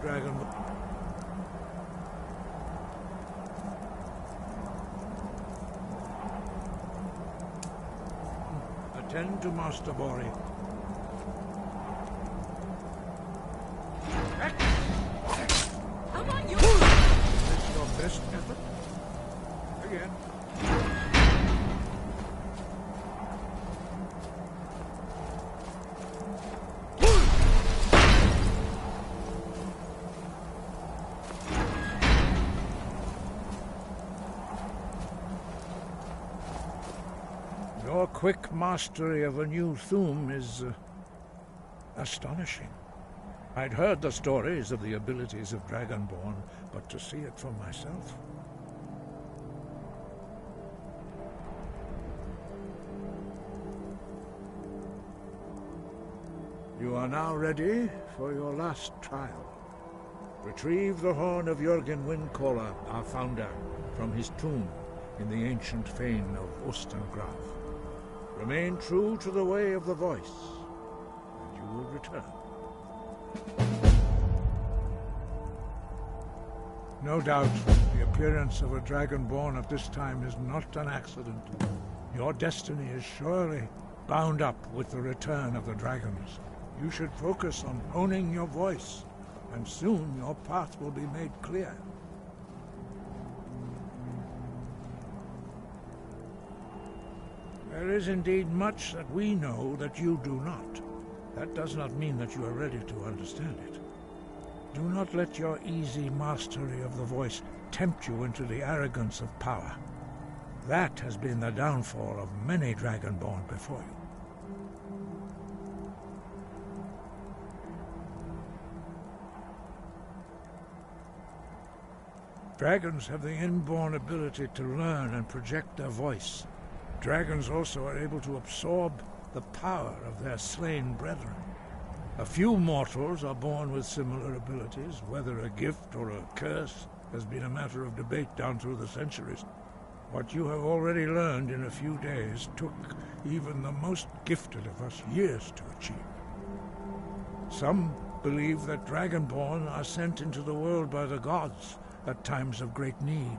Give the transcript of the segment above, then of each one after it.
Dragon. Attend to Master Bori. How about you? Is this your best effort? Again. Your quick mastery of a new Thum is astonishing. I'd heard the stories of the abilities of Dragonborn, but to see it for myself... You are now ready for your last trial. Retrieve the horn of Jürgen Windcaller, our founder, from his tomb in the ancient fane of Ostengraf. Remain true to the way of the voice, and you will return. No doubt, the appearance of a Dragonborn at this time is not an accident. Your destiny is surely bound up with the return of the dragons. You should focus on honing your voice, and soon your path will be made clear. There is indeed much that we know that you do not. That does not mean that you are ready to understand it. Do not let your easy mastery of the voice tempt you into the arrogance of power. That has been the downfall of many Dragonborn before you. Dragons have the inborn ability to learn and project their voice. Dragons also are able to absorb the power of their slain brethren. A few mortals are born with similar abilities. Whether a gift or a curse has been a matter of debate down through the centuries. What you have already learned in a few days took even the most gifted of us years to achieve. Some believe that Dragonborn are sent into the world by the gods at times of great need.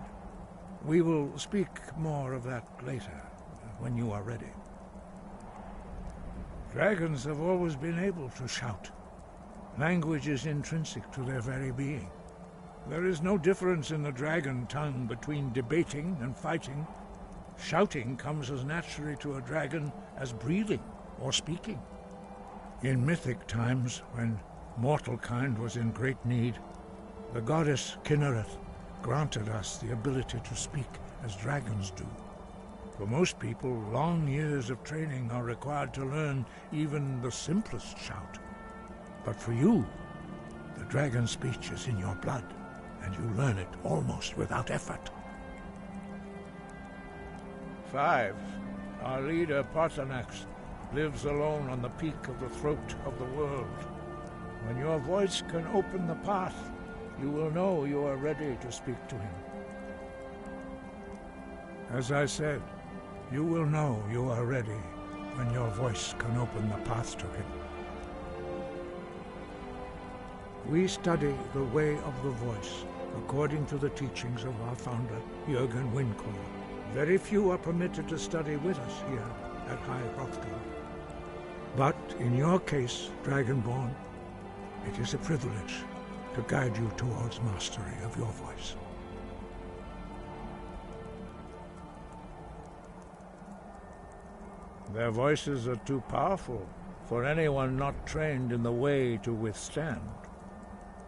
We will speak more of that later, when you are ready. Dragons have always been able to shout. Language is intrinsic to their very being. There is no difference in the dragon tongue between debating and fighting. Shouting comes as naturally to a dragon as breathing or speaking. In mythic times, when mortal kind was in great need, the goddess Kinnereth granted us the ability to speak as dragons do. For most people, long years of training are required to learn even the simplest shout. But for you, the dragon speech is in your blood, and you learn it almost without effort. 5. Our leader, Paarthurnax, lives alone on the peak of the throat of the world. When your voice can open the path, you will know you are ready to speak to him. As I said, you will know you are ready when your voice can open the path to him. We study the way of the voice according to the teachings of our founder, Jürgen Windcaller. Very few are permitted to study with us here at High Hrothgar. But in your case, Dragonborn, it is a privilege to guide you towards mastery of your voice. Their voices are too powerful for anyone not trained in the way to withstand.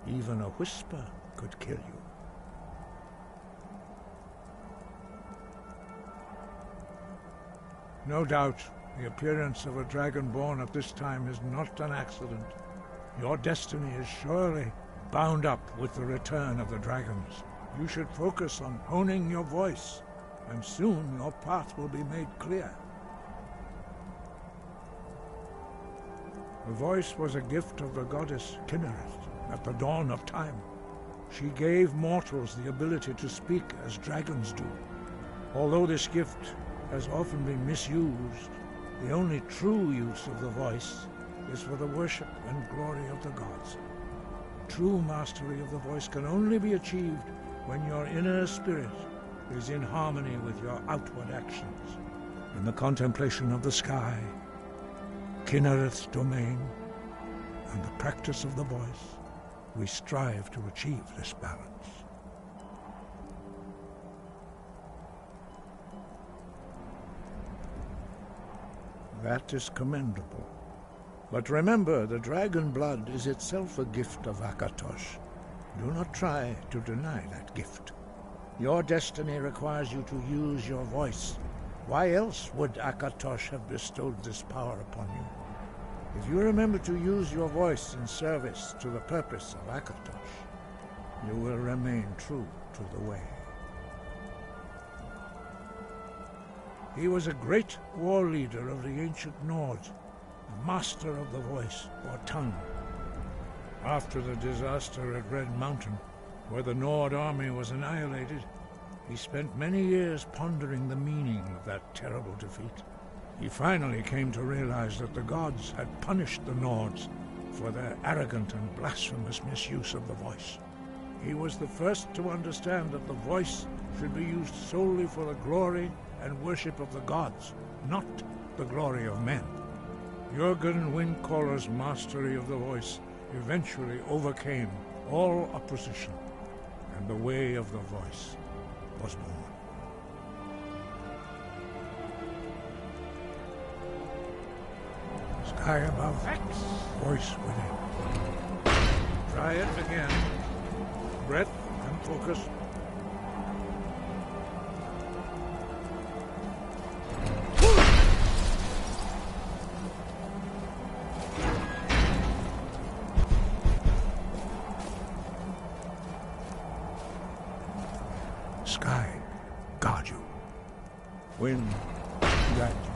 Even a whisper could kill you. No doubt, the appearance of a Dragonborn at this time is not an accident. Your destiny is surely bound up with the return of the dragons. You should focus on honing your voice, and soon your path will be made clear. The voice was a gift of the goddess Kinnereth at the dawn of time. She gave mortals the ability to speak as dragons do. Although this gift has often been misused, the only true use of the voice is for the worship and glory of the gods. True mastery of the voice can only be achieved when your inner spirit is in harmony with your outward actions. In the contemplation of the sky, Kinnereth's domain, and the practice of the voice, we strive to achieve this balance. That is commendable. But remember, the dragon blood is itself a gift of Akatosh. Do not try to deny that gift. Your destiny requires you to use your voice. Why else would Akatosh have bestowed this power upon you? If you remember to use your voice in service to the purpose of Akatosh, you will remain true to the way. He was a great war leader of the ancient Nords, a master of the voice, or tongue. After the disaster at Red Mountain, where the Nord army was annihilated, he spent many years pondering the meaning of that terrible defeat. He finally came to realize that the gods had punished the Nords for their arrogant and blasphemous misuse of the voice. He was the first to understand that the voice should be used solely for the glory and worship of the gods, not the glory of men. Jürgen Windcaller's mastery of the voice eventually overcame all opposition, and the way of the voice was born. Sky above, voice within. Try it again. Breath and focus. Sky, guard you. Wind, guide you.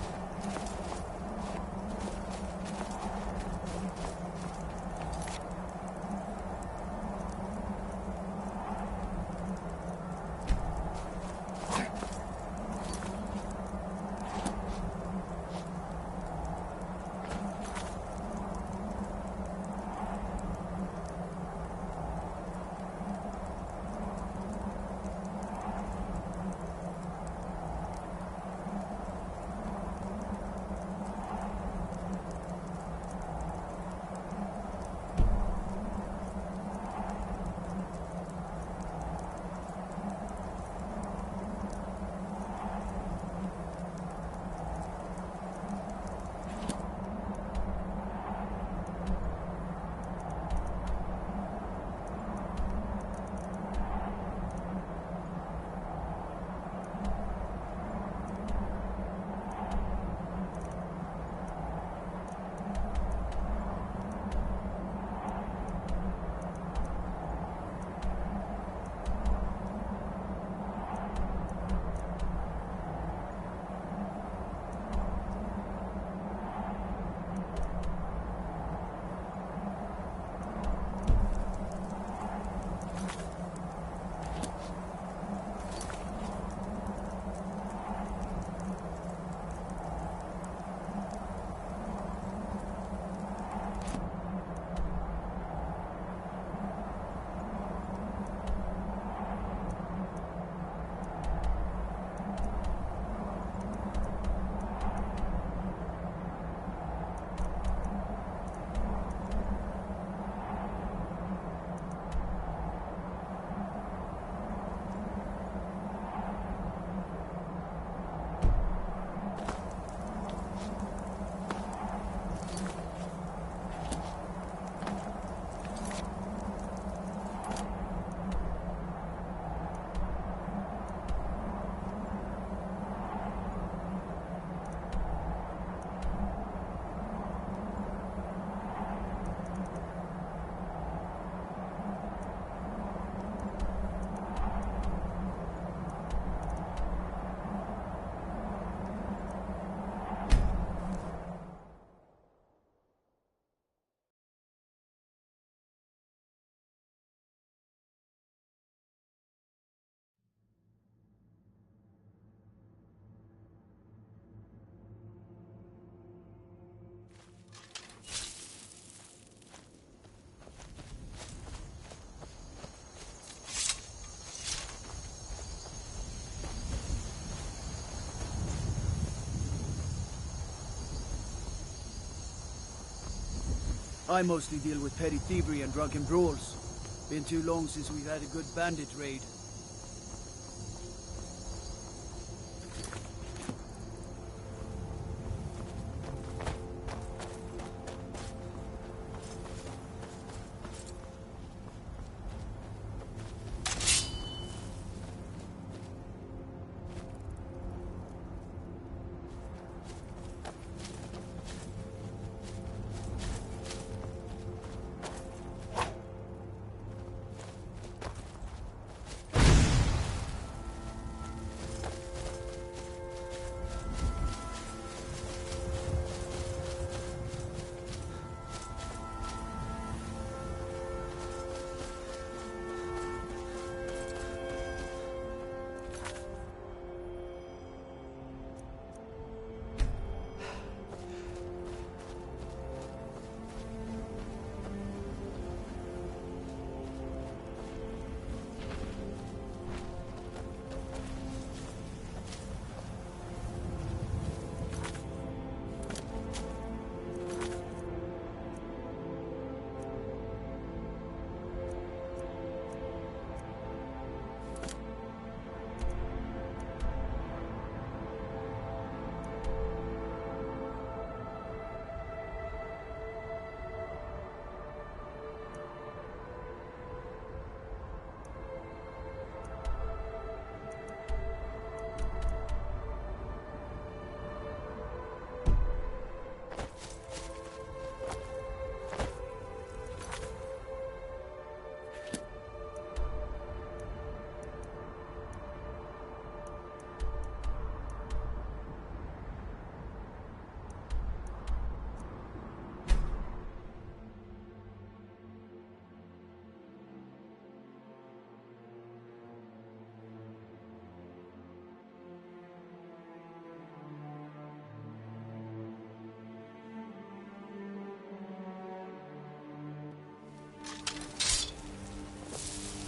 I mostly deal with petty thievery and drunken brawls. Been too long since we've had a good bandit raid.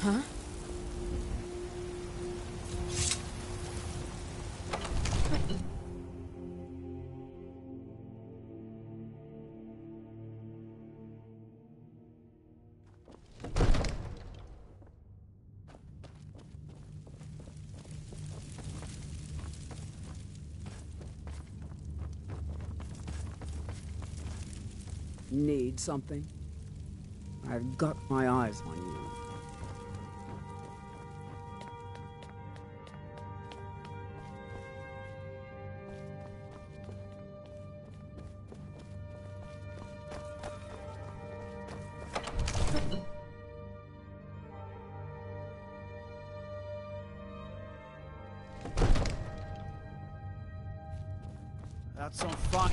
Huh? Need something? I've got my eyes on you. That's some fun.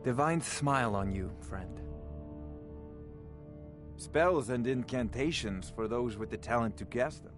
Divine smile on you, friend. Spells and incantations for those with the talent to cast them.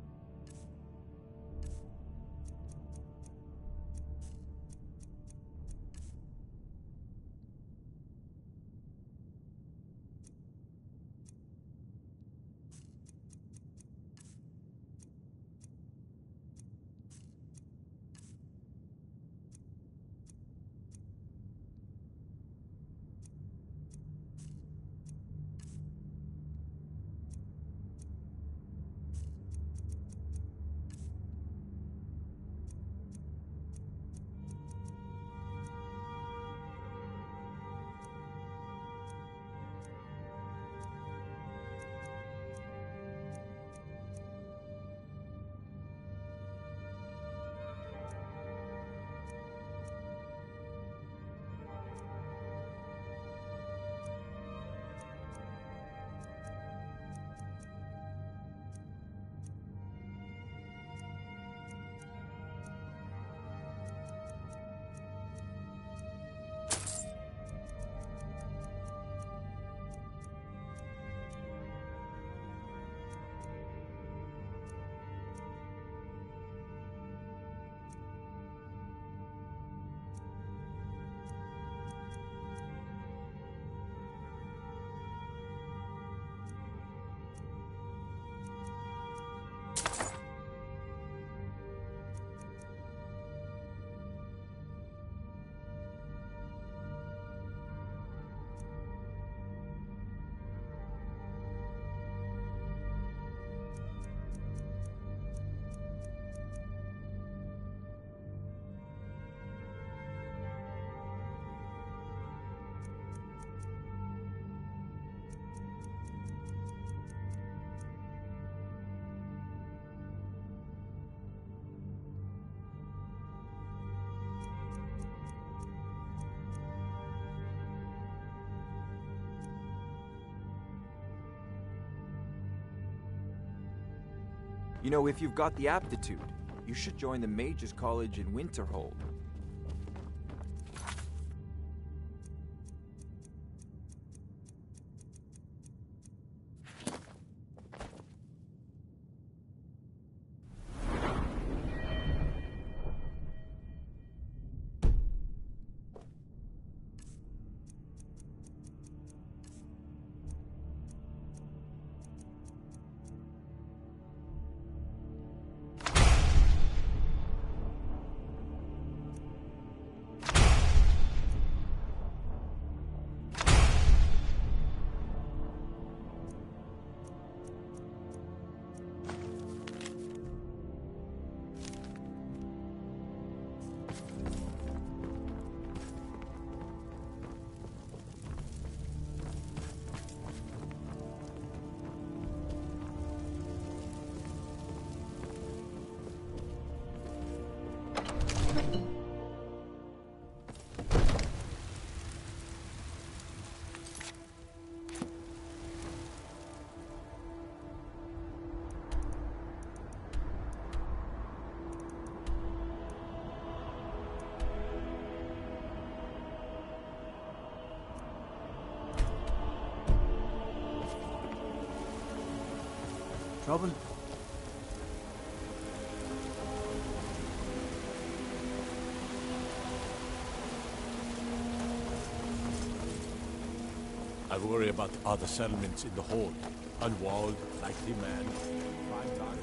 You know, if you've got the aptitude, you should join the Mages College in Winterhold. Trouble? I worry about other settlements in the Hold. Unwalled, likely man. Five times.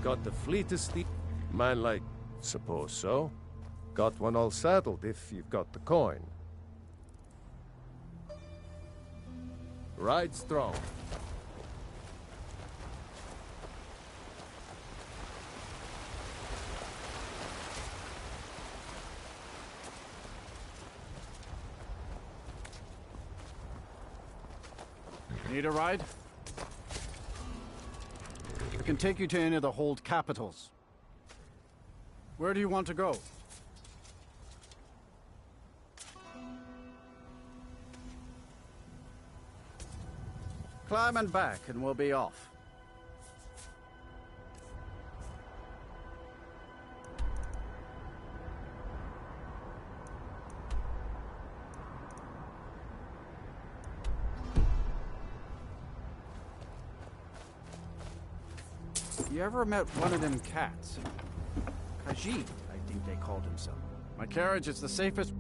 got the fleetest man like, suppose so. Got one all saddled if you've got the coin. Ride strong. Need a ride? I can take you to any of the hold capitals. Where do you want to go? Climb and back, and we'll be off. You ever met one of them cats? Khajiit, I think they called himself. My carriage is the safest.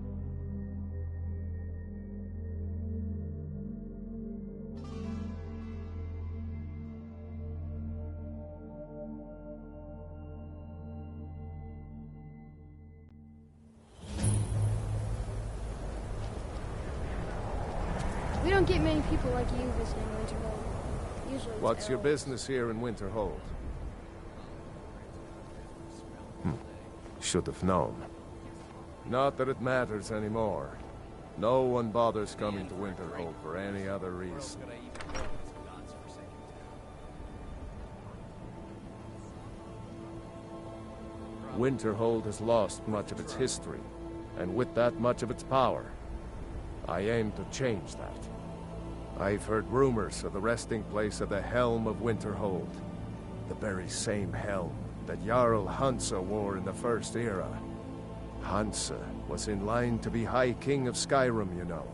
We don't get many people like you visiting Winterhold. Usually it's What's your elves. business here in Winterhold? Should have known. Not that it matters anymore. No one bothers coming to Winterhold for any other reason. Winterhold has lost much of its history, and with that much of its power. I aim to change that. I've heard rumors of the resting place of the Helm of Winterhold. The very same helm that Jarl Hansa wore in the First Era. Hansa was in line to be High King of Skyrim, you know.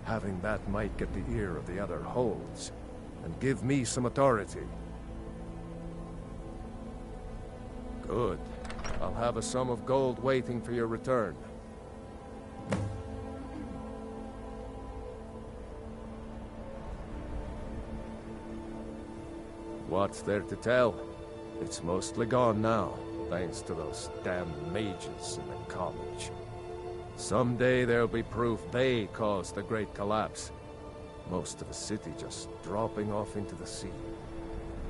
Having that might get the ear of the other holds, and give me some authority. Good. I'll have a sum of gold waiting for your return. What's there to tell? It's mostly gone now, thanks to those damn mages in the college. Someday there'll be proof they caused the Great Collapse. Most of the city just dropping off into the sea.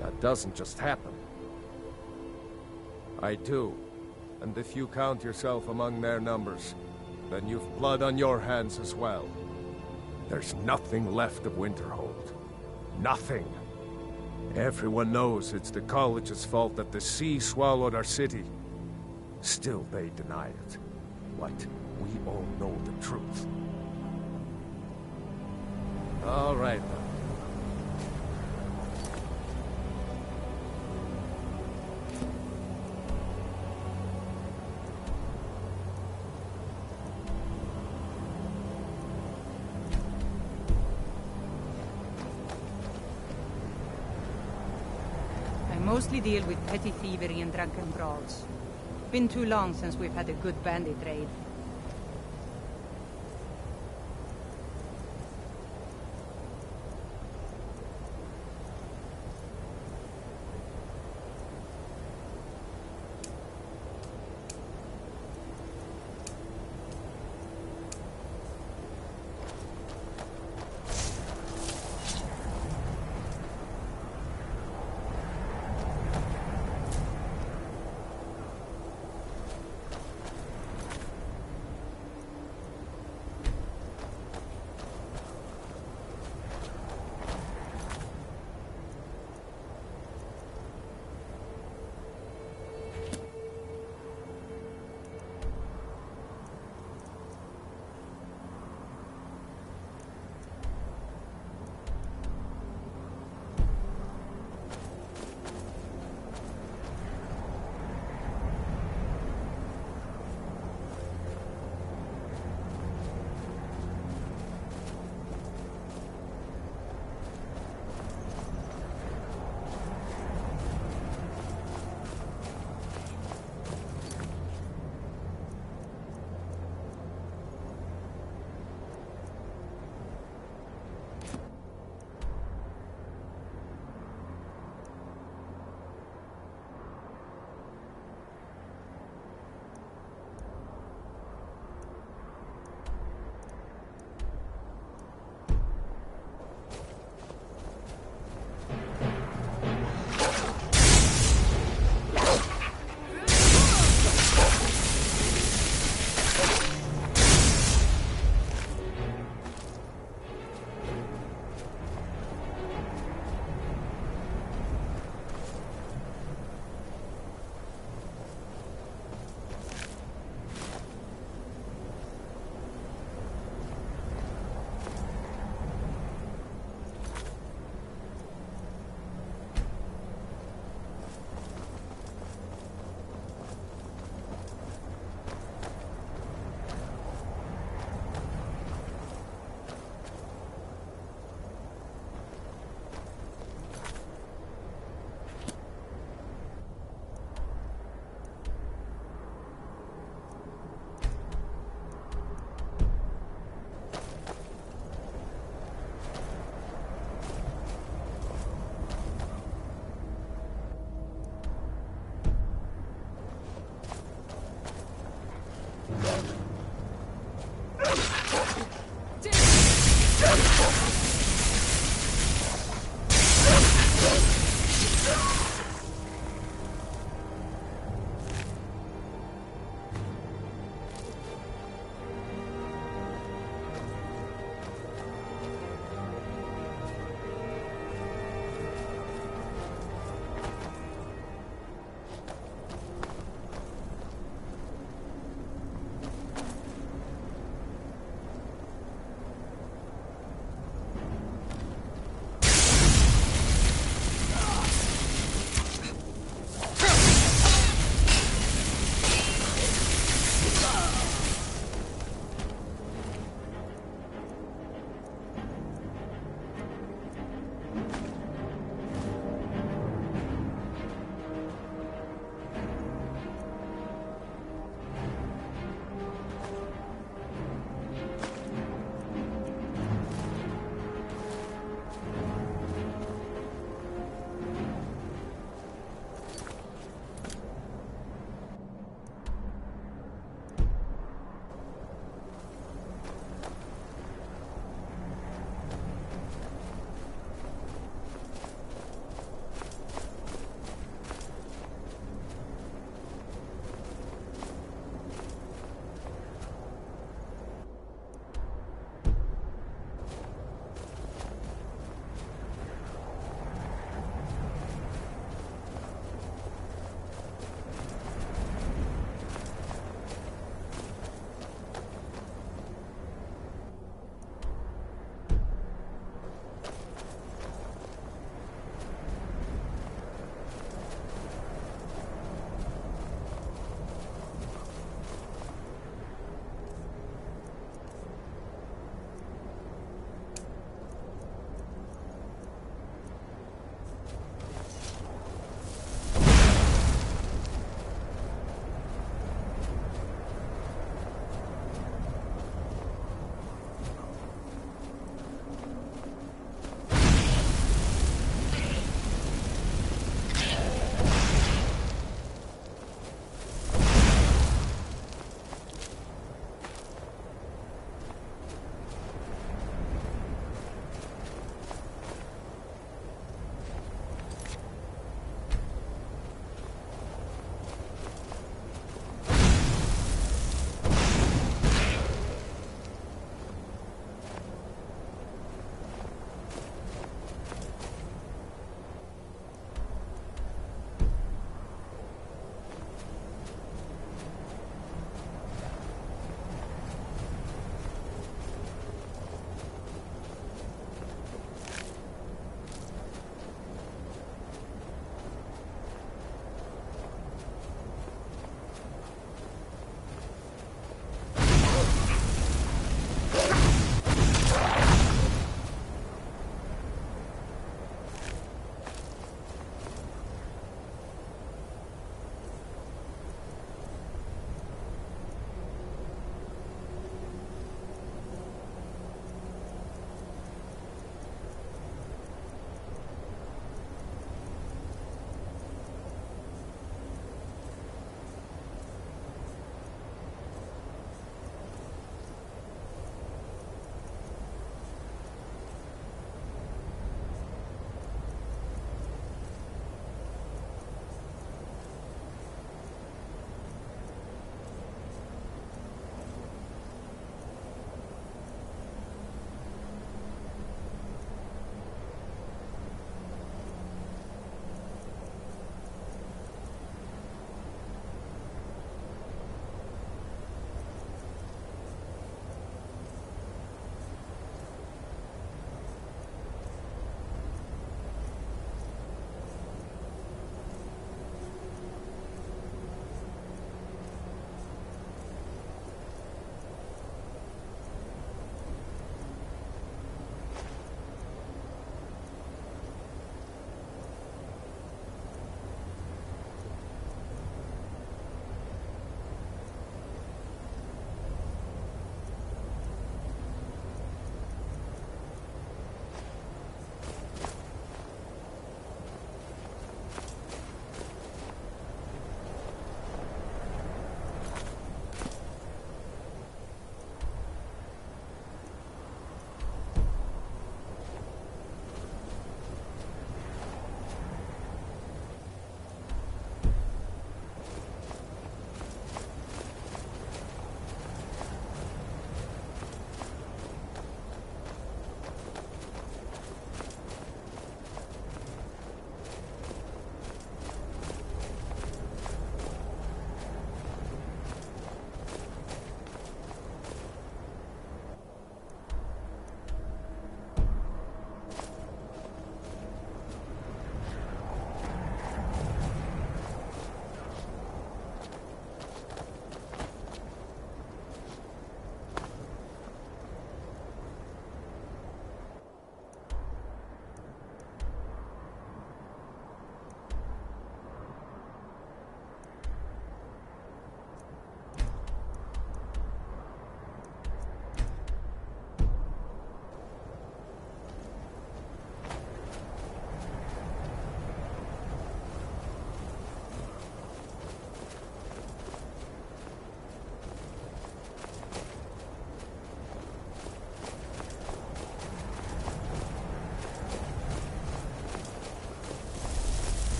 That doesn't just happen. I do. And if you count yourself among their numbers, then you've blood on your hands as well. There's nothing left of Winterhold. Nothing. Everyone knows it's the college's fault that the sea swallowed our city. Still they deny it. What? We all know the truth. All right, then. I mostly deal with petty thievery and drunken brawls. Been too long since we've had a good bandit raid.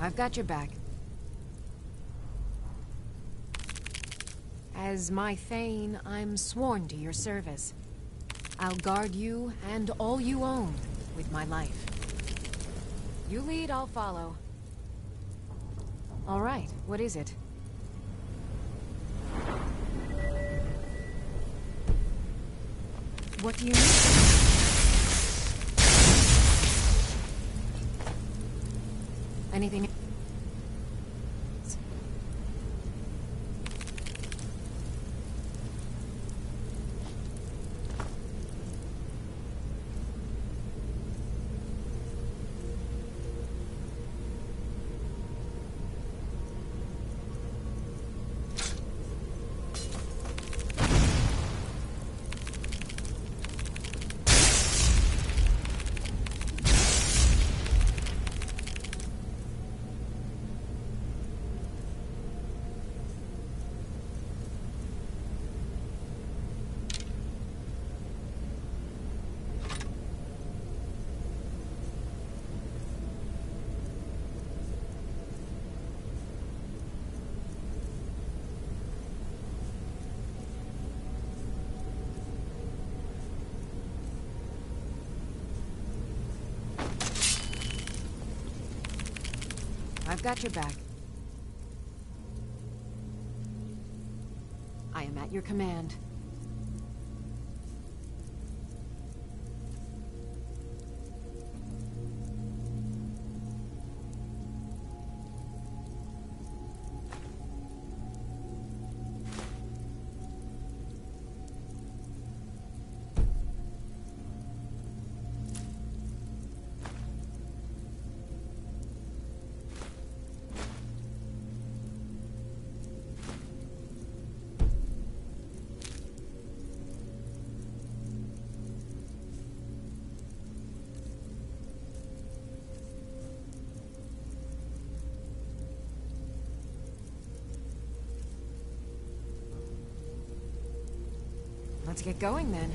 I've got your back. As my Thane, I'm sworn to your service. I'll guard you and all you own with my life. You lead, I'll follow. All right, what is it? What do you need? Anything? I've got your back. I am at your command. Let's get going then.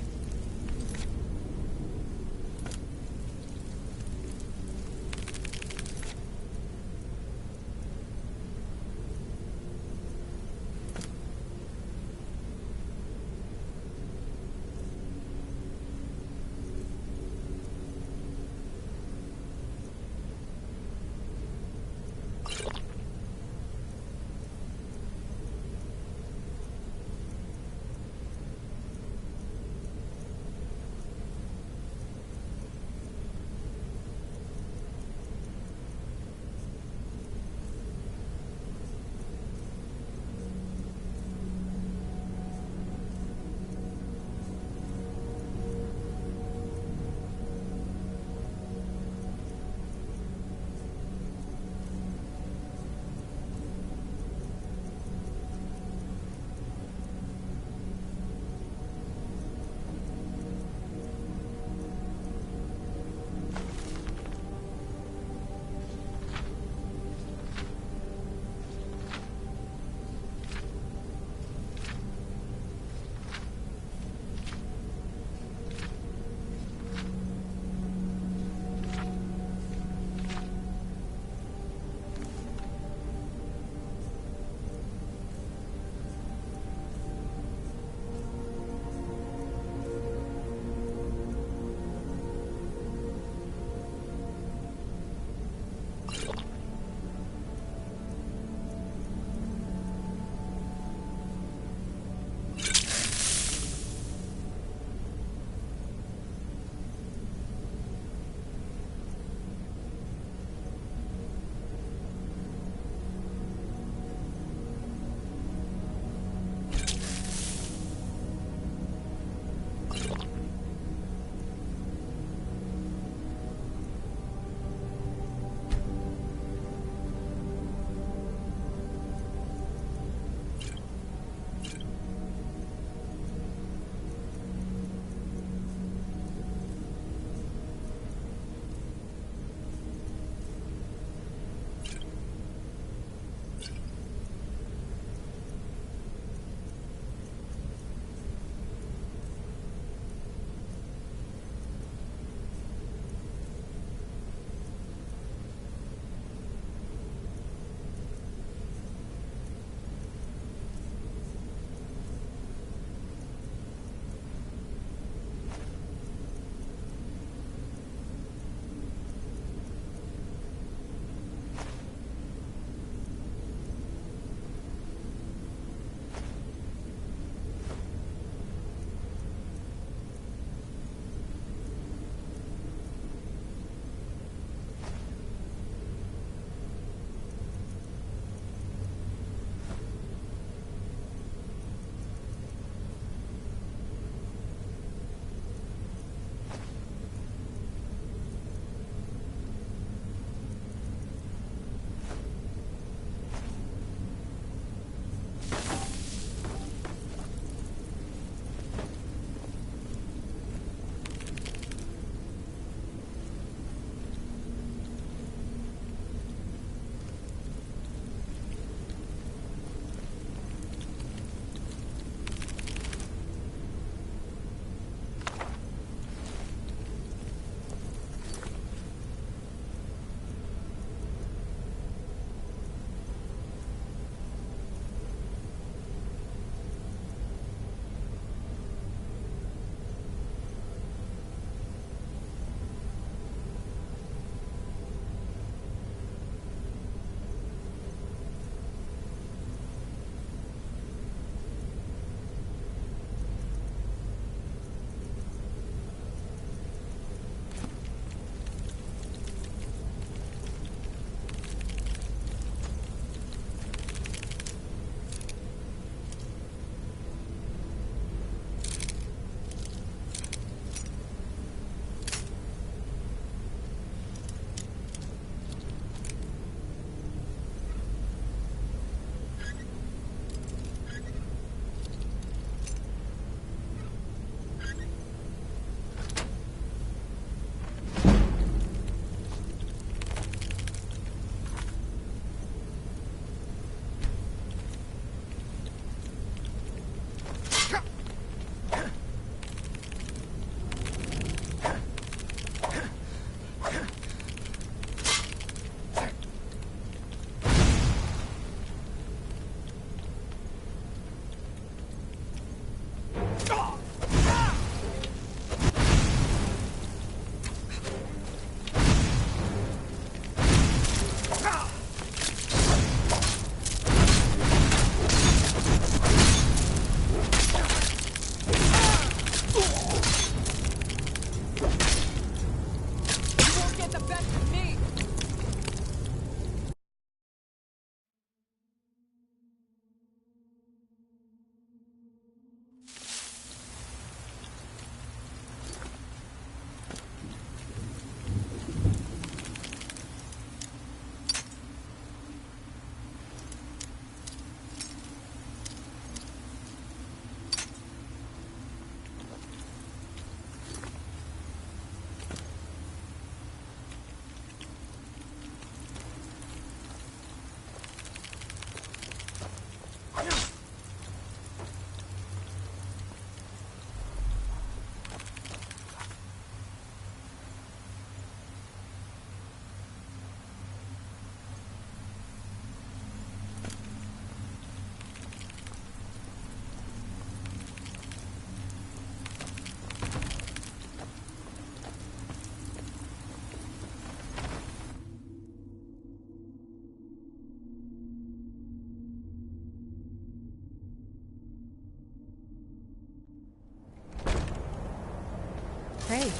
Hey,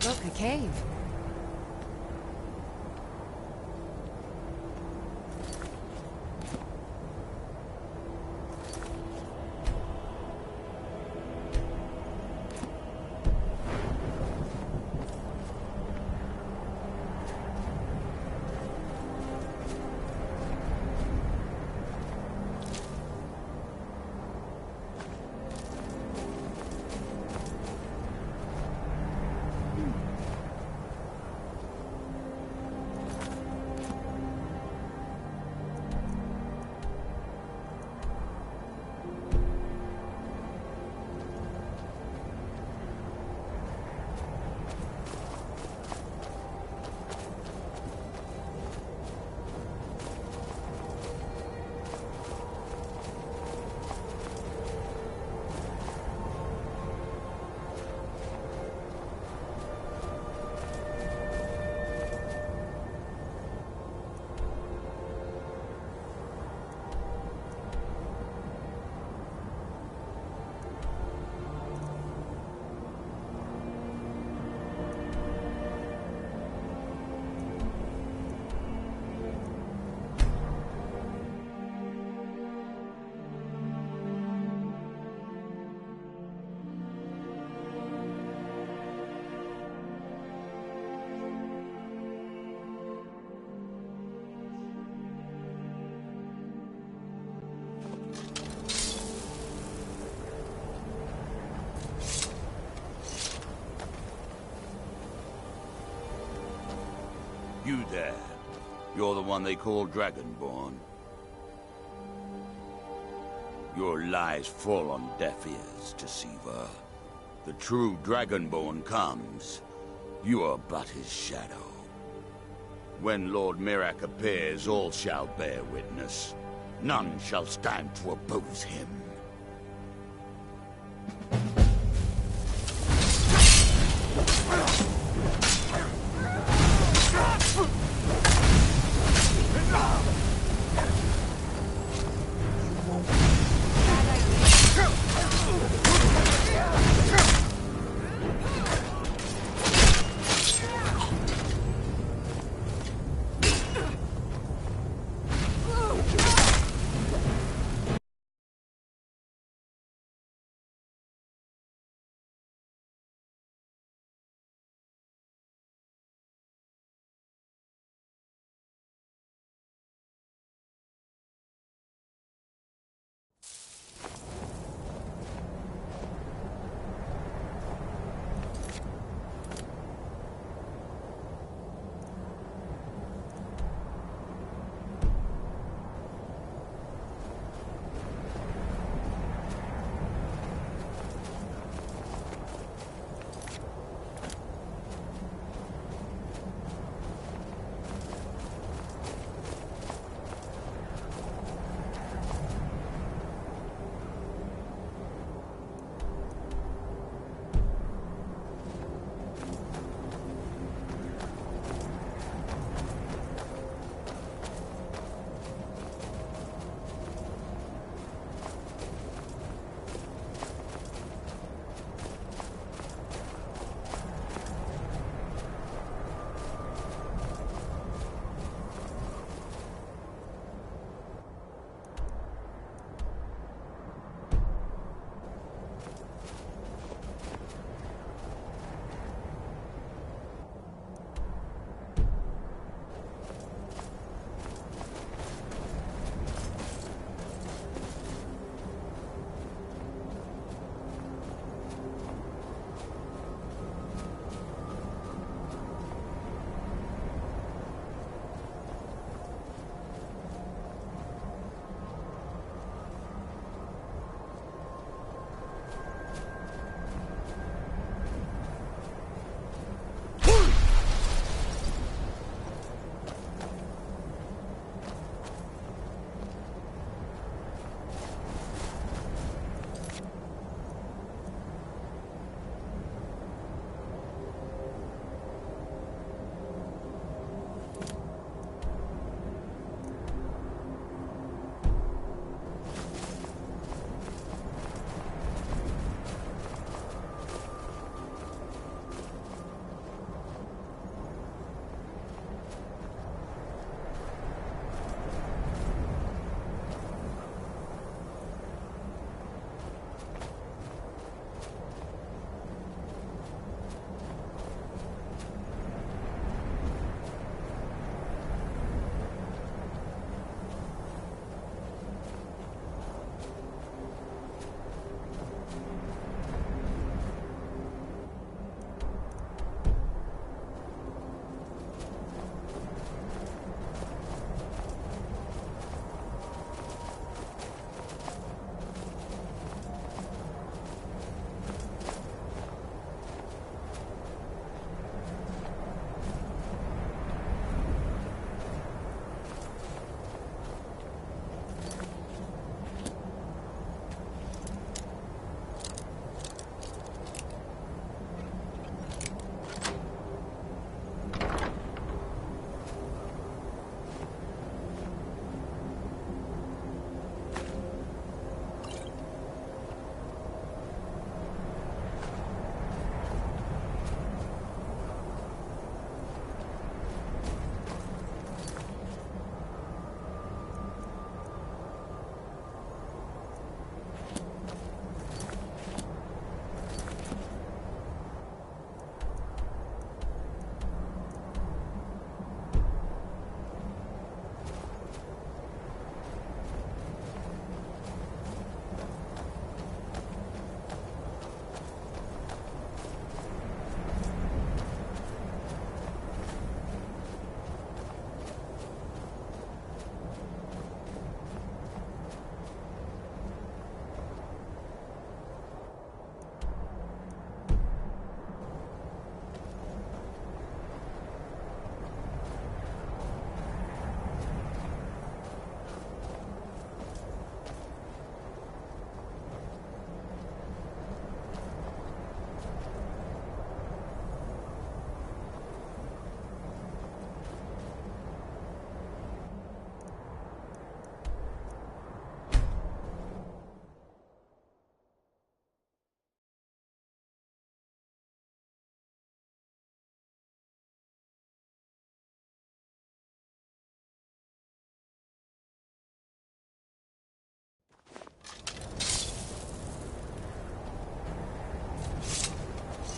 look, a cave. You there. You're the one they call Dragonborn. Your lies fall on deaf ears, Deceiver. The true Dragonborn comes. You are but his shadow. When Lord Mirak appears, all shall bear witness. None shall stand to oppose him.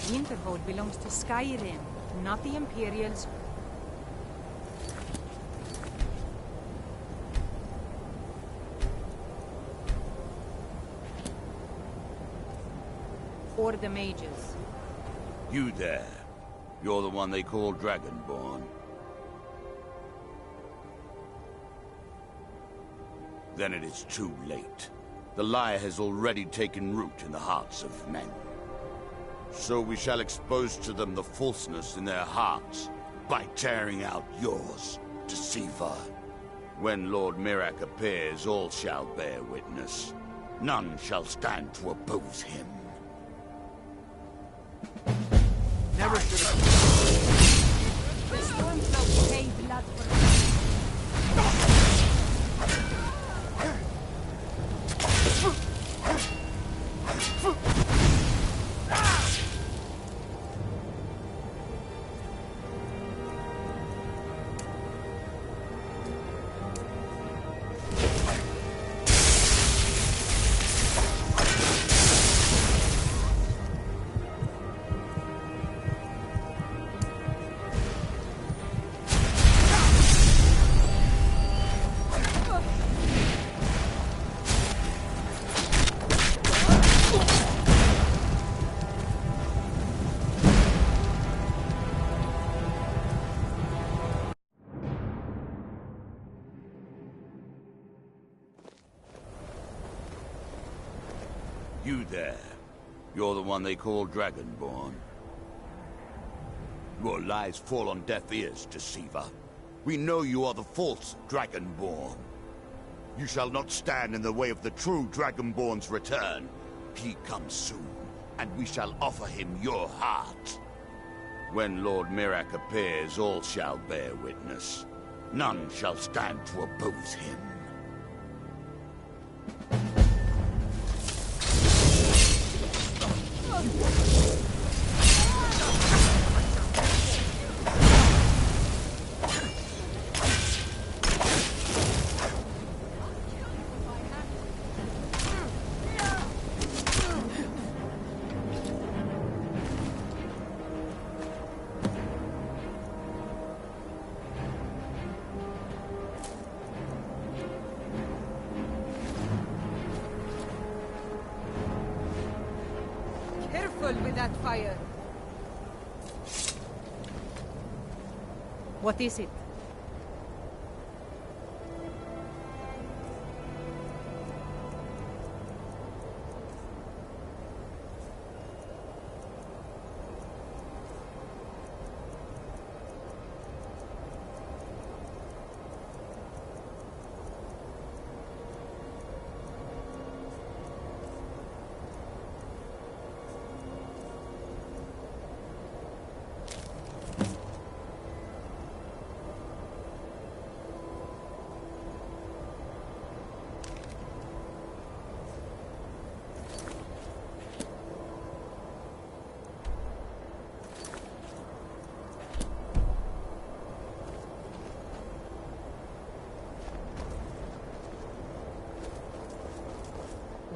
Winterhold belongs to Skyrim, not the Imperials. Or the mages. You there. You're the one they call Dragonborn. Then it is too late. The lie has already taken root in the hearts of men. So we shall expose to them the falseness in their hearts by tearing out yours, deceiver. When Lord Mirak appears, all shall bear witness. None shall stand to oppose him. Never should have. The Stormcloaks pay blood for You there. You're the one they call Dragonborn. Your lies fall on deaf ears, deceiver. We know you are the false Dragonborn. You shall not stand in the way of the true Dragonborn's return. He comes soon, and we shall offer him your heart. When Lord Mirak appears, all shall bear witness. None shall stand to oppose him. with that fire. What is it?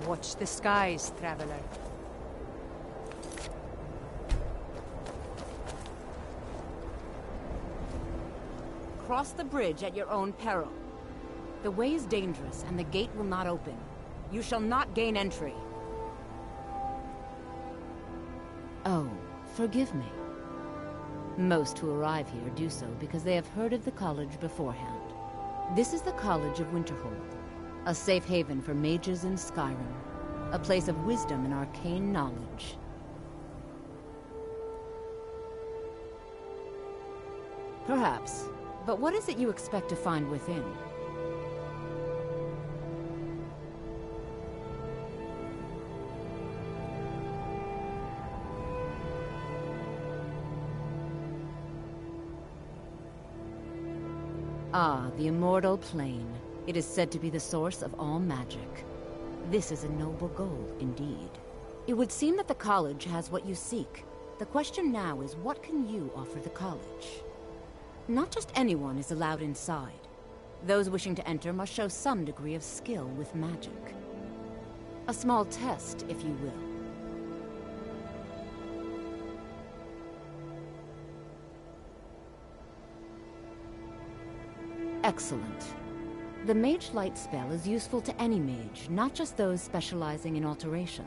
Watch the skies, traveler. Cross the bridge at your own peril. The way is dangerous, and the gate will not open. You shall not gain entry. Oh, forgive me. Most who arrive here do so because they have heard of the college beforehand. This is the College of Winterhold, a safe haven for mages in Skyrim, a place of wisdom and arcane knowledge. Perhaps, but what is it you expect to find within? Ah, the Immortal Plane. It is said to be the source of all magic. This is a noble goal, indeed. It would seem that the college has what you seek. The question now is, what can you offer the college? Not just anyone is allowed inside. Those wishing to enter must show some degree of skill with magic. A small test, if you will. Excellent. The Mage Light spell is useful to any mage, not just those specializing in alteration.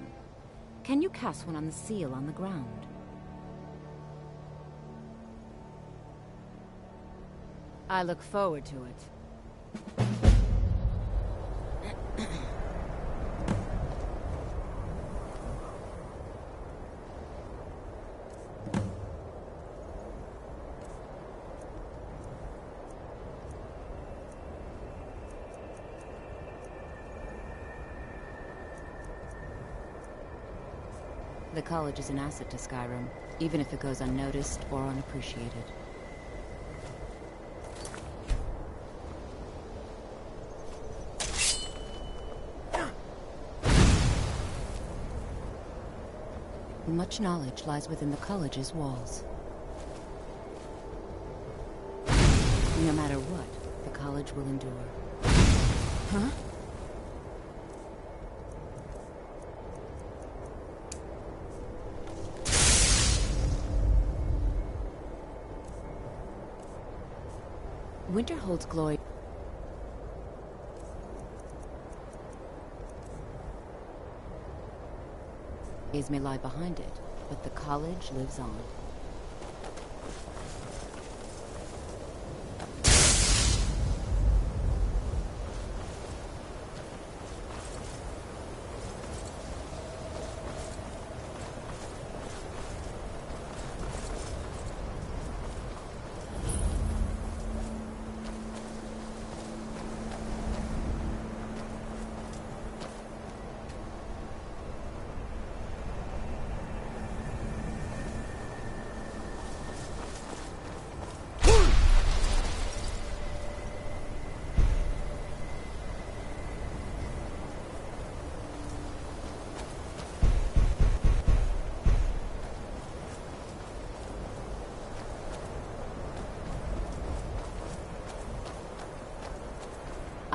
Can you cast one on the seal on the ground? I look forward to it. The college is an asset to Skyrim, even if it goes unnoticed or unappreciated. Much knowledge lies within the college's walls. No matter what, the college will endure. Huh? Winterhold's glory may lie behind it, but the college lives on.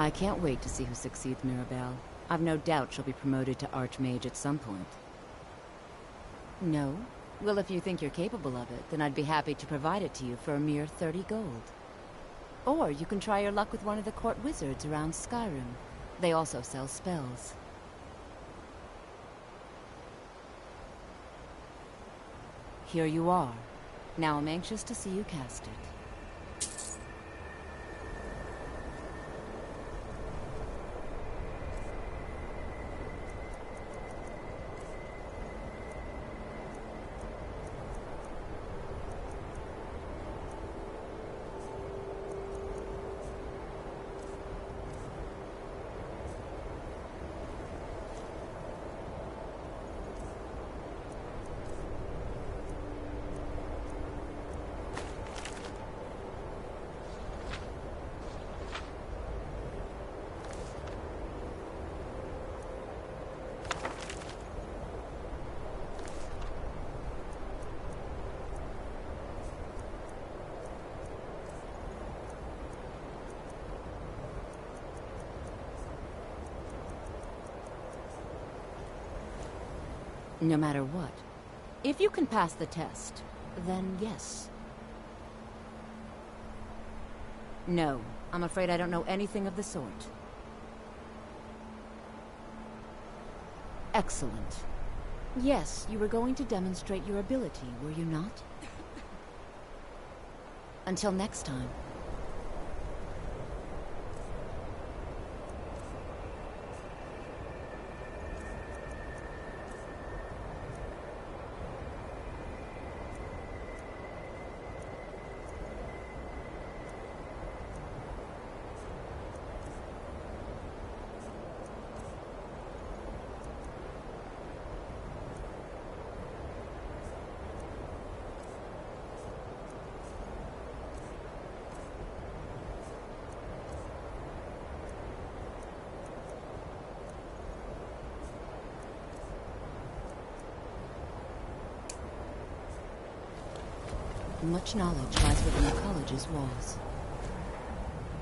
I can't wait to see who succeeds Mirabelle. I've no doubt she'll be promoted to Archmage at some point. No? Well, if you think you're capable of it, then I'd be happy to provide it to you for a mere 30 gold. Or you can try your luck with one of the court wizards around Skyrim. They also sell spells. Here you are. Now I'm anxious to see you cast it. No matter what. If you can pass the test, then yes. No, I'm afraid I don't know anything of the sort. Excellent. Yes, you were going to demonstrate your ability, were you not? Until next time. Much knowledge lies within the college's walls.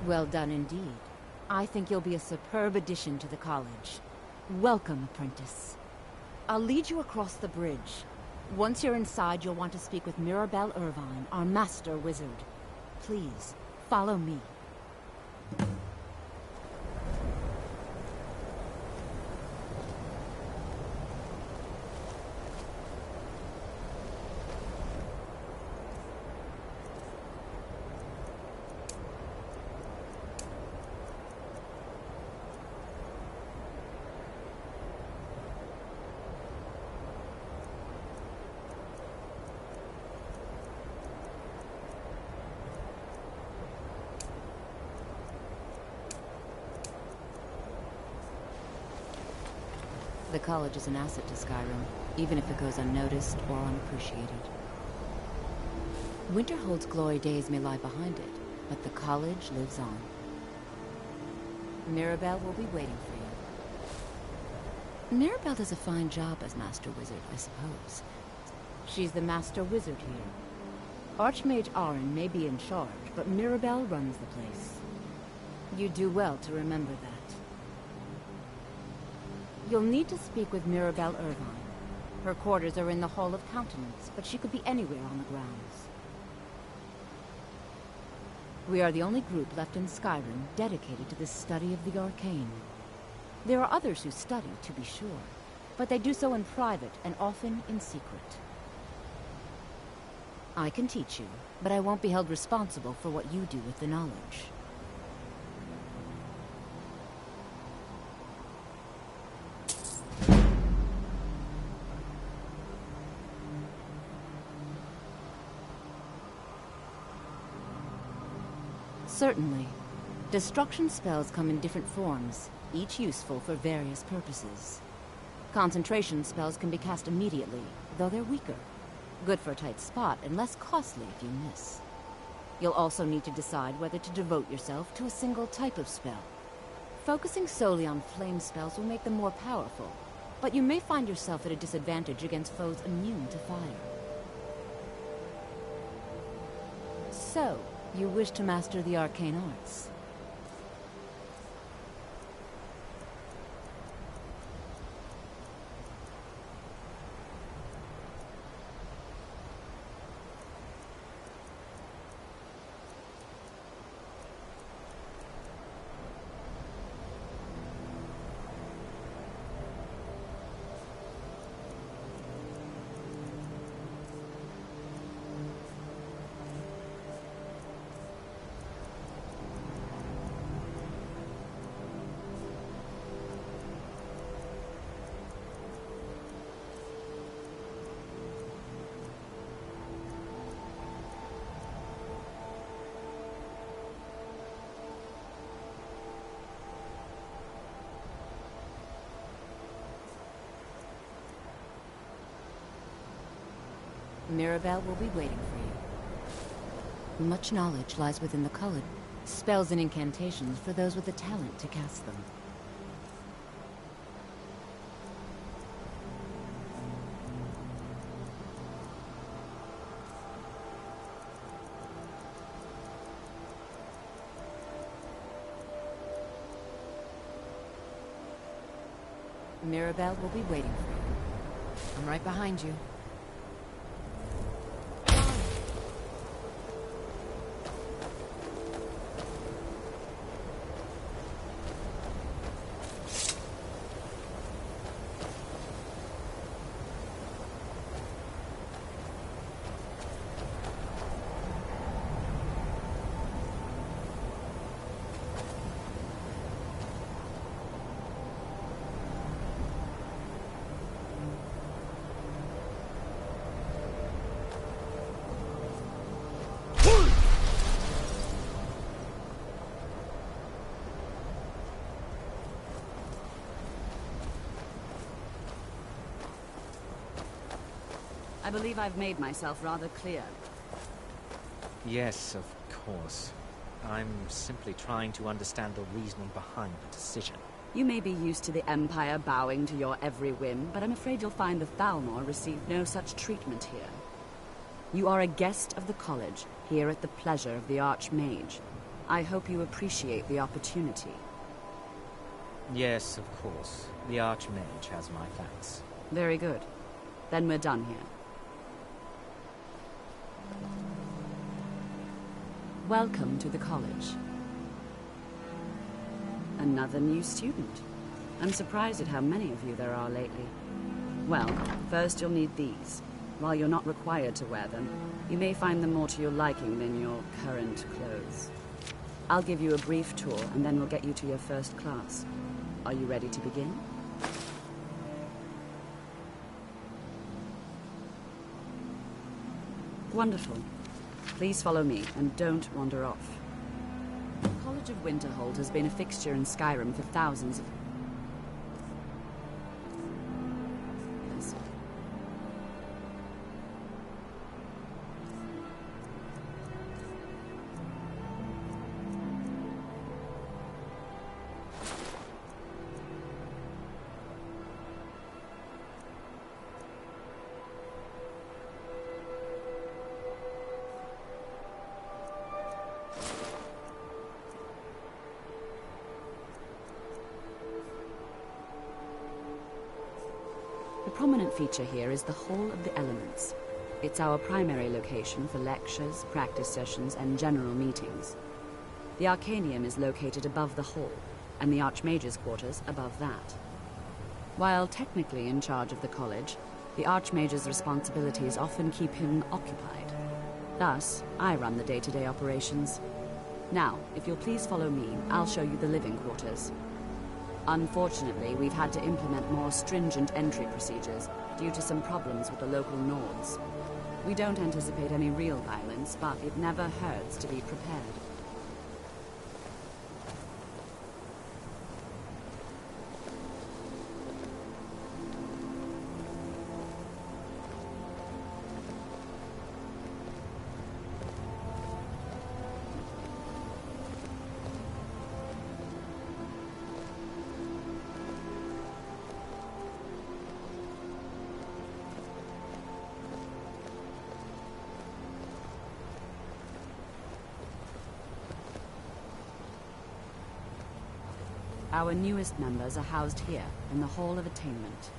Well done indeed. I think you'll be a superb addition to the college. Welcome, apprentice. I'll lead you across the bridge. Once you're inside, you'll want to speak with Mirabelle Irvine, our master wizard. Please, follow me. The college is an asset to Skyrim, even if it goes unnoticed or unappreciated. Winterhold's glory days may lie behind it, but the college lives on. Mirabelle will be waiting for you. Mirabelle does a fine job as Master Wizard, I suppose. She's the Master Wizard here. Archmage Arin may be in charge, but Mirabelle runs the place. You do well to remember that. You'll need to speak with Mirabelle Irvine. Her quarters are in the Hall of Countenance, but she could be anywhere on the grounds. We are the only group left in Skyrim dedicated to the study of the arcane. There are others who study, to be sure, but they do so in private and often in secret. I can teach you, but I won't be held responsible for what you do with the knowledge. Certainly. Destruction spells come in different forms, each useful for various purposes. Concentration spells can be cast immediately, though they're weaker. Good for a tight spot and less costly if you miss. You'll also need to decide whether to devote yourself to a single type of spell. Focusing solely on flame spells will make them more powerful, but you may find yourself at a disadvantage against foes immune to fire. So, you wish to master the arcane arts? Mirabelle will be waiting for you. Much knowledge lies within the college. Spells and incantations for those with the talent to cast them. Mirabelle will be waiting for you. I'm right behind you. I believe I've made myself rather clear. Yes, of course. I'm simply trying to understand the reasoning behind the decision. You may be used to the Empire bowing to your every whim, but I'm afraid you'll find the Thalmor received no such treatment here. You are a guest of the college, here at the pleasure of the Archmage. I hope you appreciate the opportunity. Yes, of course. The Archmage has my thanks. Very good. Then we're done here. Welcome to the college. Another new student. I'm surprised at how many of you there are lately. Well, first you'll need these. While you're not required to wear them, you may find them more to your liking than your current clothes. I'll give you a brief tour, and then we'll get you to your first class. Are you ready to begin? Wonderful. Please follow me, and don't wander off. The College of Winterhold has been a fixture in Skyrim for thousands of... The prominent feature here is the Hall of the Elements. It's our primary location for lectures, practice sessions, and general meetings. The Arcanium is located above the hall, and the Archmage's quarters above that. While technically in charge of the college, the Archmage's responsibilities often keep him occupied. Thus, I run the day-to-day operations. Now, if you'll please follow me, I'll show you the living quarters. Unfortunately, we've had to implement more stringent entry procedures due to some problems with the local Nords. We don't anticipate any real violence, but it never hurts to be prepared. Our newest members are housed here, in the Hall of Attainment.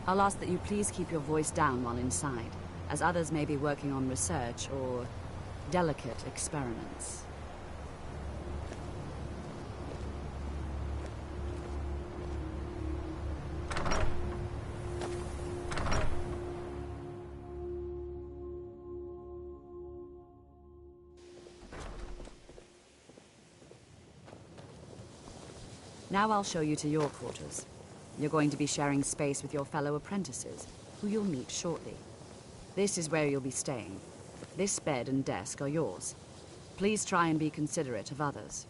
I'll ask that you please keep your voice down while inside, as others may be working on research or delicate experiments. Now I'll show you to your quarters. You're going to be sharing space with your fellow apprentices, who you'll meet shortly. This is where you'll be staying. This bed and desk are yours. Please try and be considerate of others.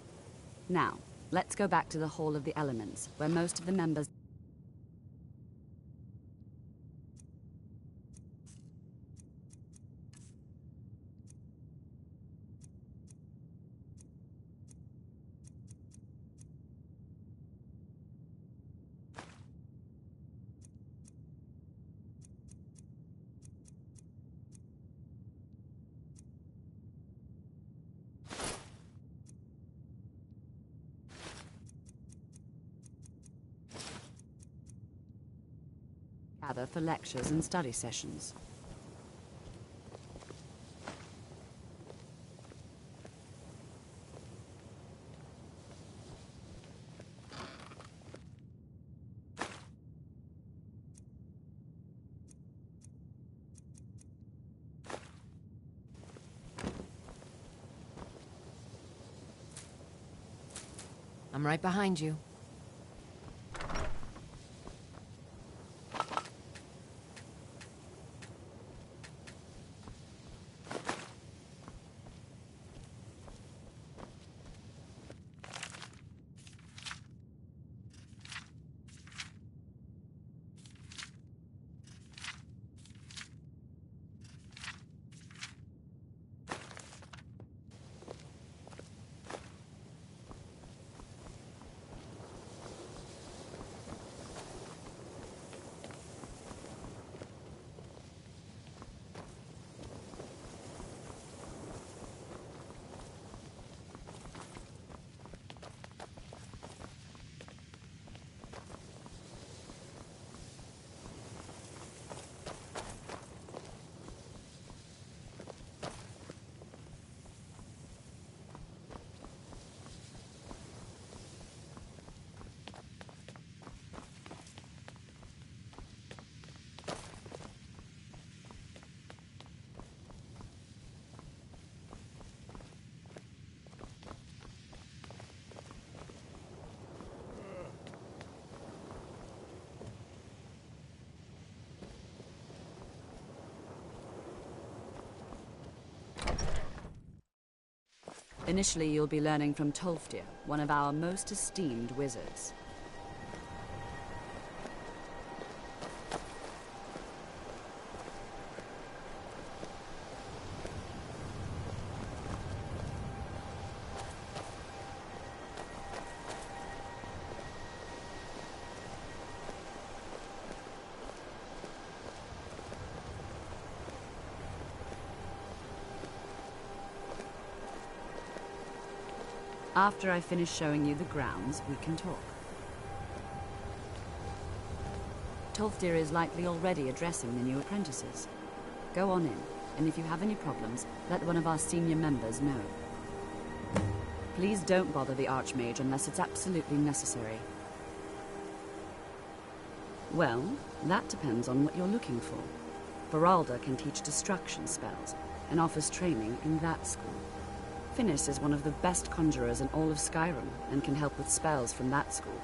Now, let's go back to the Hall of the Elements, where most of the members... gather for lectures and study sessions. I'm right behind you. Initially, you'll be learning from Tolfdir, one of our most esteemed wizards. After I finish showing you the grounds, we can talk. Tolfdir is likely already addressing the new apprentices. Go on in, and if you have any problems, let one of our senior members know. Please don't bother the Archmage unless it's absolutely necessary. Well, that depends on what you're looking for. Beralda can teach destruction spells, and offers training in that school. Finis is one of the best conjurers in all of Skyrim, and can help with spells from that school.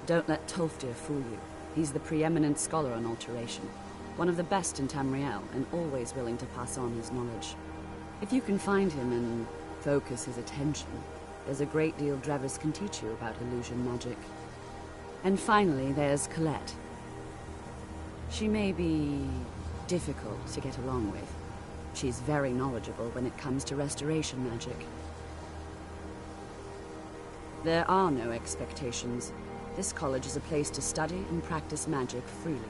Don't let Tolfdir fool you. He's the preeminent scholar on alteration, one of the best in Tamriel, and always willing to pass on his knowledge. If you can find him and focus his attention, there's a great deal Drevis can teach you about illusion magic. And finally, there's Colette. She may be difficult to get along with. She's very knowledgeable when it comes to restoration magic. There are no expectations. This college is a place to study and practice magic freely.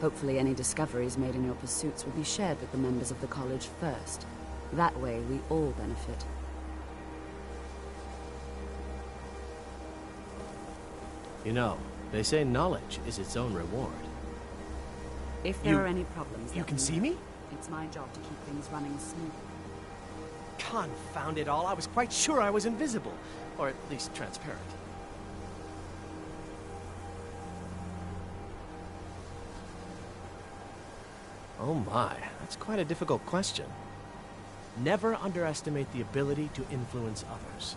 Hopefully any discoveries made in your pursuits will be shared with the members of the college first. That way, we all benefit. You know, they say knowledge is its own reward. If there are any problems... You can see me? It's my job to keep things running smoothly. Confound it all, I was quite sure I was invisible. Or at least transparent. Oh my, that's quite a difficult question. Never underestimate the ability to influence others.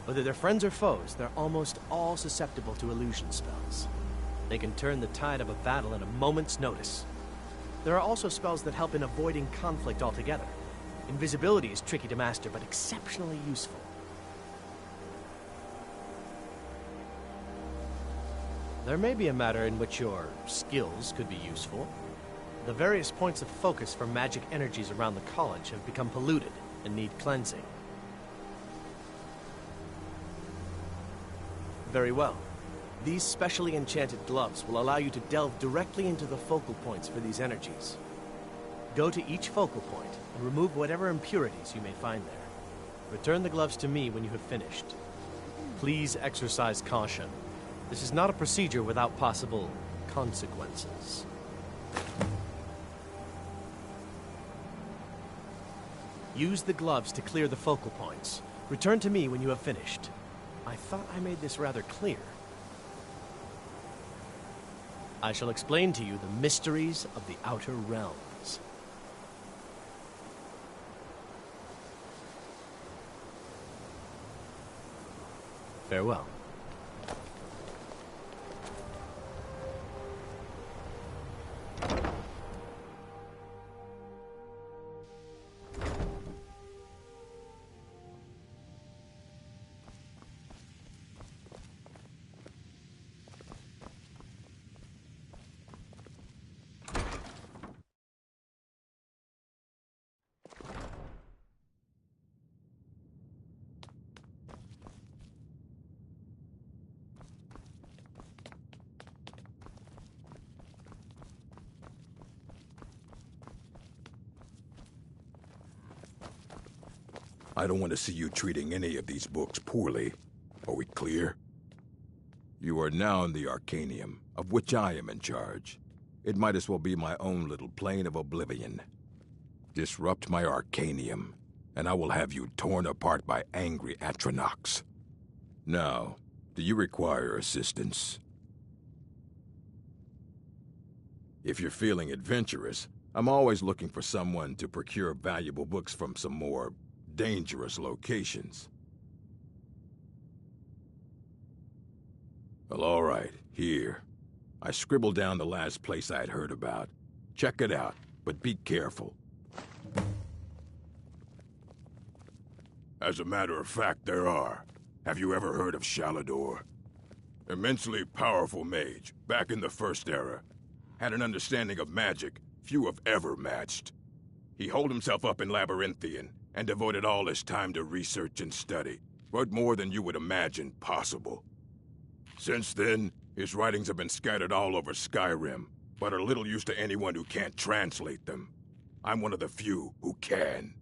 Whether they're friends or foes, they're almost all susceptible to illusion spells. They can turn the tide of a battle at a moment's notice. There are also spells that help in avoiding conflict altogether. Invisibility is tricky to master, but exceptionally useful. There may be a matter in which your skills could be useful. The various points of focus for magic energies around the college have become polluted and need cleansing. Very well. These specially enchanted gloves will allow you to delve directly into the focal points for these energies. Go to each focal point and remove whatever impurities you may find there. Return the gloves to me when you have finished. Please exercise caution. This is not a procedure without possible consequences. Use the gloves to clear the focal points. Return to me when you have finished. I thought I made this rather clear. I shall explain to you the mysteries of the Outer Realms. Farewell. I don't want to see you treating any of these books poorly. Are we clear? You are now in the Arcanium, of which I am in charge. It might as well be my own little plane of oblivion. Disrupt my Arcanium, and I will have you torn apart by angry Atronachs. Now, do you require assistance? If you're feeling adventurous, I'm always looking for someone to procure valuable books from some more dangerous locations. Well, all right, here. I scribbled down the last place I had heard about. Check it out, but be careful. As a matter of fact, there are. Have you ever heard of Shalador? Immensely powerful mage, back in the First Era. Had an understanding of magic few have ever matched. He holed himself up in Labyrinthian, and devoted all his time to research and study, but more than you would imagine possible. Since then, his writings have been scattered all over Skyrim, but are little use to anyone who can't translate them. I'm one of the few who can.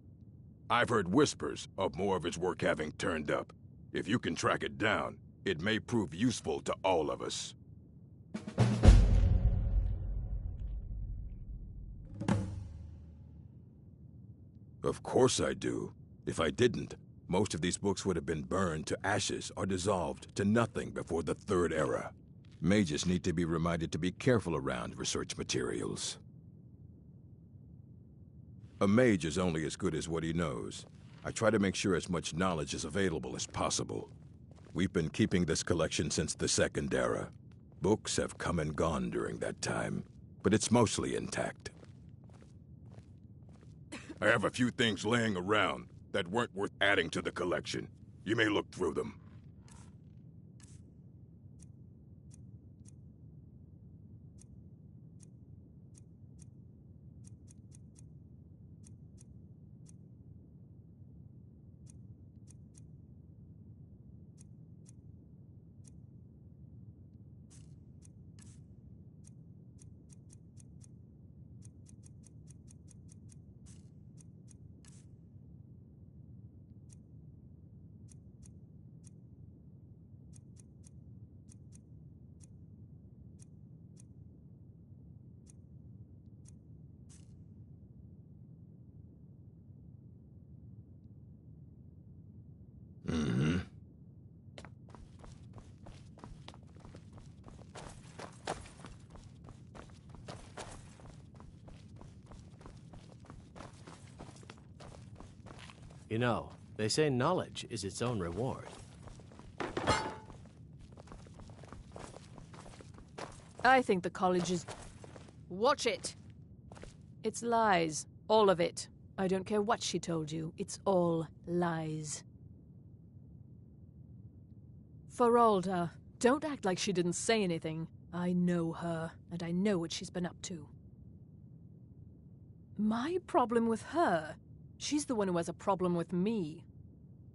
I've heard whispers of more of his work having turned up. If you can track it down, it may prove useful to all of us. Of course I do. If I didn't, most of these books would have been burned to ashes or dissolved to nothing before the Third Era. Mages need to be reminded to be careful around research materials. A mage is only as good as what he knows. I try to make sure as much knowledge is available as possible. We've been keeping this collection since the Second Era. Books have come and gone during that time, but it's mostly intact. I have a few things laying around that weren't worth adding to the collection. You may look through them. You know, they say knowledge is its own reward. I think the college is... Watch it! It's lies. All of it. I don't care what she told you. It's all lies. Feralda, don't act like she didn't say anything. I know her, and I know what she's been up to. My problem with her? She's the one who has a problem with me.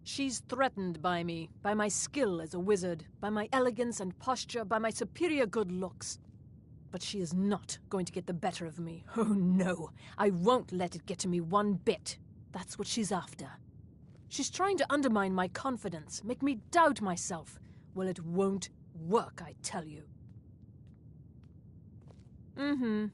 She's threatened by me, by my skill as a wizard, by my elegance and posture, by my superior good looks. But she is not going to get the better of me. Oh no, I won't let it get to me one bit. That's what she's after. She's trying to undermine my confidence, make me doubt myself. Well, it won't work, I tell you. Mm-hmm.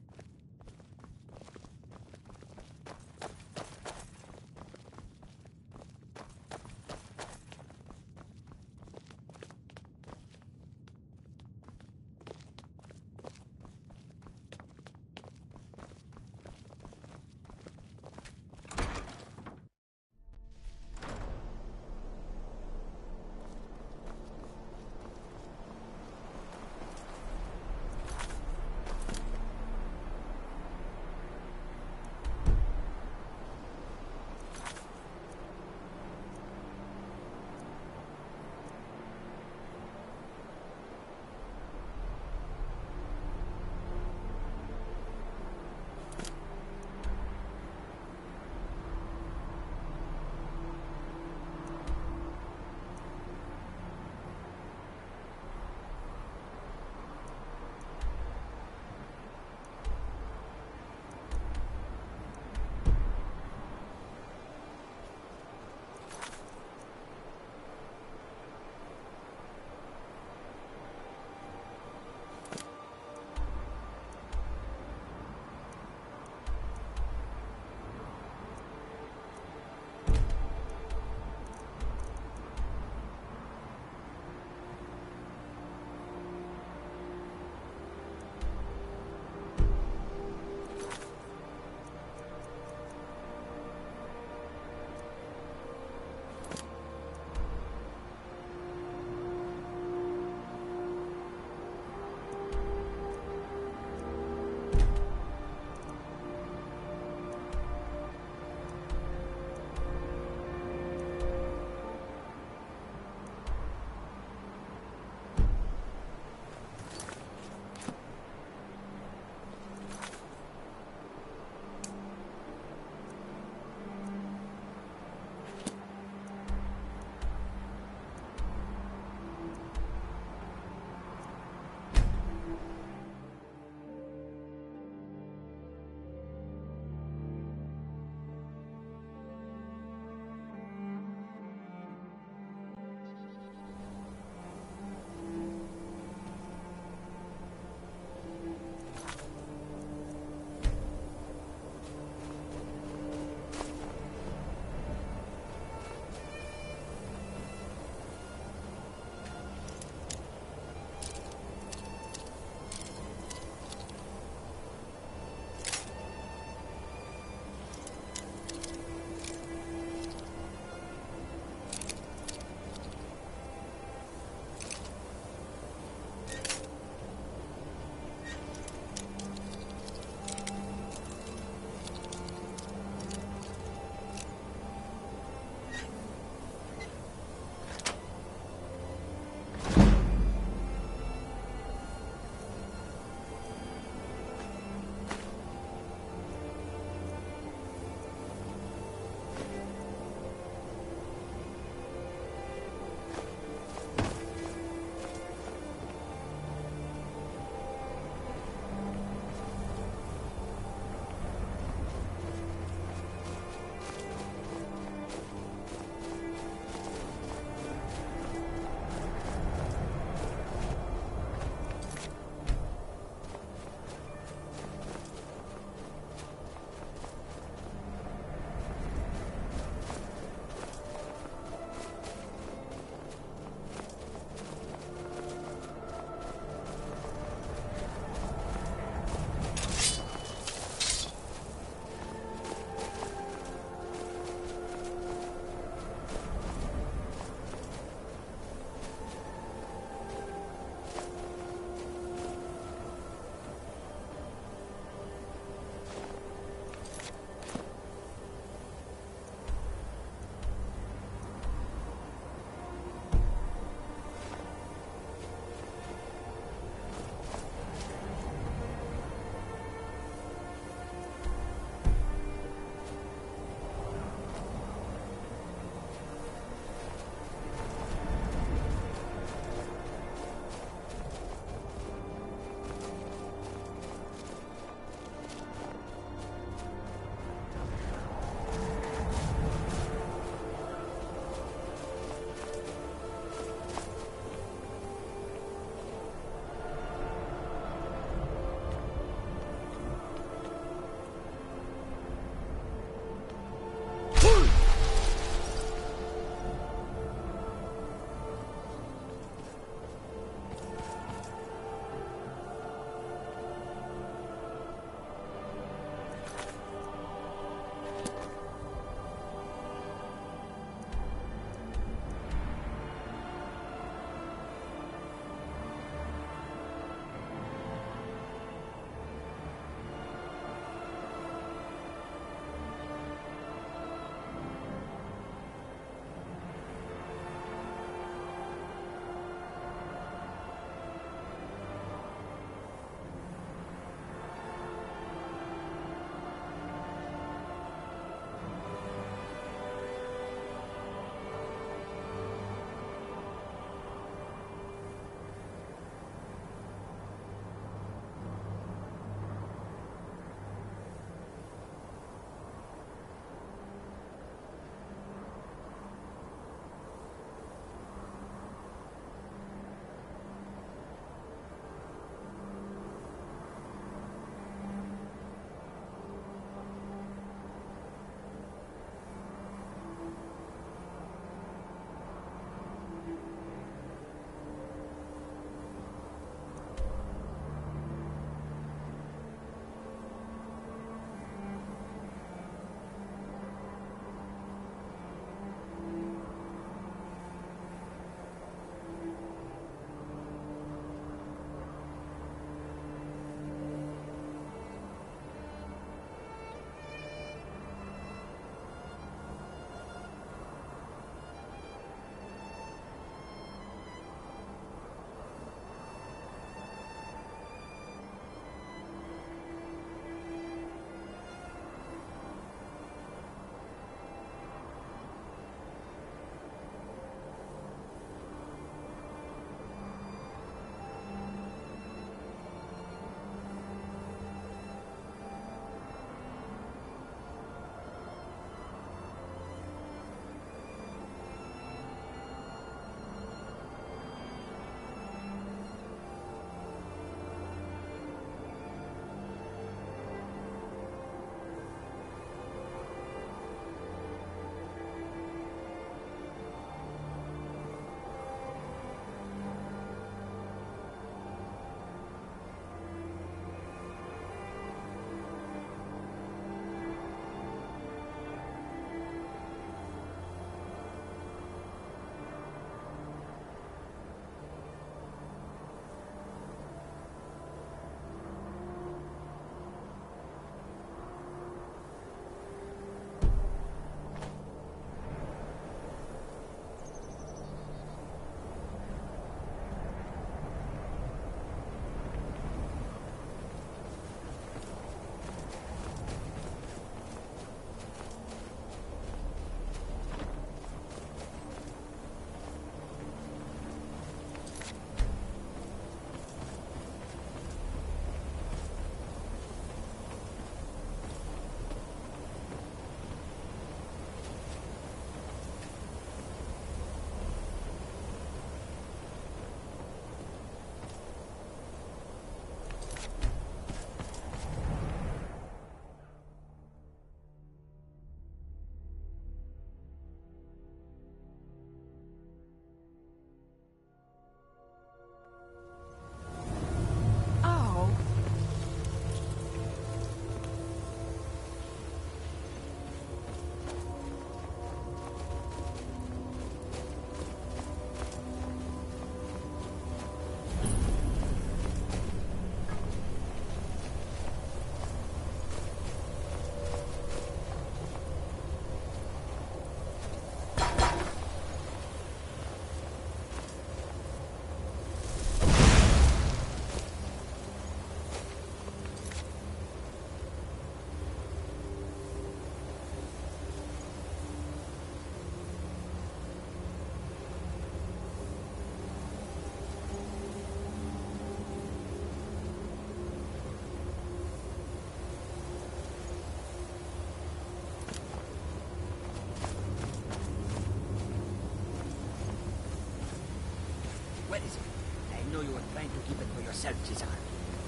trying to keep it for yourself, Cesar.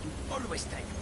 You always try to